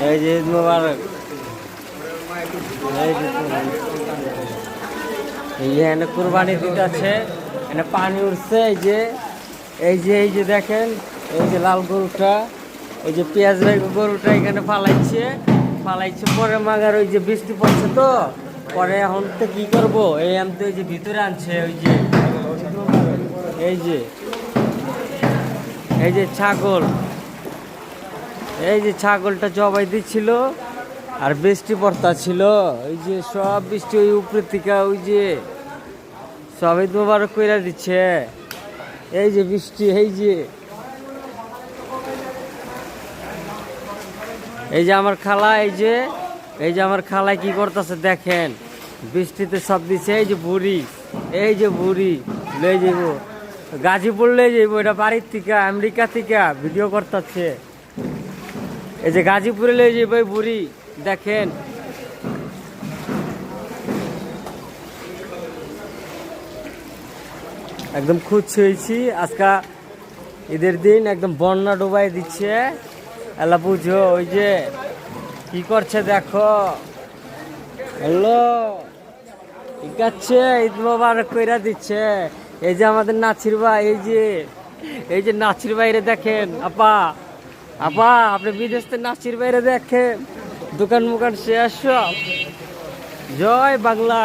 এই যে ঈদ মোবারক। এই যে এখানে কুরবানি দিতেছে, এখানে পানি উঠছে। এই যে দেখেন, এই যে লাল গরুটা, এই যে পেঁয়াজ ভাই গরুটা এখানে ফালাইছে পরে মাগার ওই যে বৃষ্টি পড়ছে তো পরে এখন তো কি করবো, এই আমি তো এই যে ভিতরে আনছে এই যে ছাগল, এই যে ছাগলটা জবাই দিচ্ছিল আর বৃষ্টি পড়তা ছিল। ওই যে সব বৃষ্টি ওই উপরের থেকে ওই যে সব ঈদ মোবারক কইরা দিচ্ছে। এই যে বৃষ্টি, এই যে আমার খালা, এই যে আমার খালায় কি করতেছে দেখেন, বৃষ্টিতে সব দিচ্ছে। এই যে বুড়ি লয়ে যাইব গাজীপুর, লয়ে যাইব এটা বাড়ির থেকে আমেরিকা থেকে ভিডিও করতেছে। এই যে গাজীপুরে লয়ে যাইব এই বুড়ি, দেখেন একদম খুঁজছি হয়েছি আজকা ঈদের দিন, একদম বন্যা ডুবাই দিচ্ছে। এলা বুঝো, ওই যে কি করছে দেখো। হ্যালো, ঠিক আছে, ঈদ মোবারক কইরা দিচ্ছে। এই যে আমাদের নাছির ভাই, এই যে নাছির ভাইরে দেখেন। আপা আপনি বিদেশ থেকে নাছির ভাইরে দেখেন, দোকান মুকান শেষ সব। জয় বাংলা।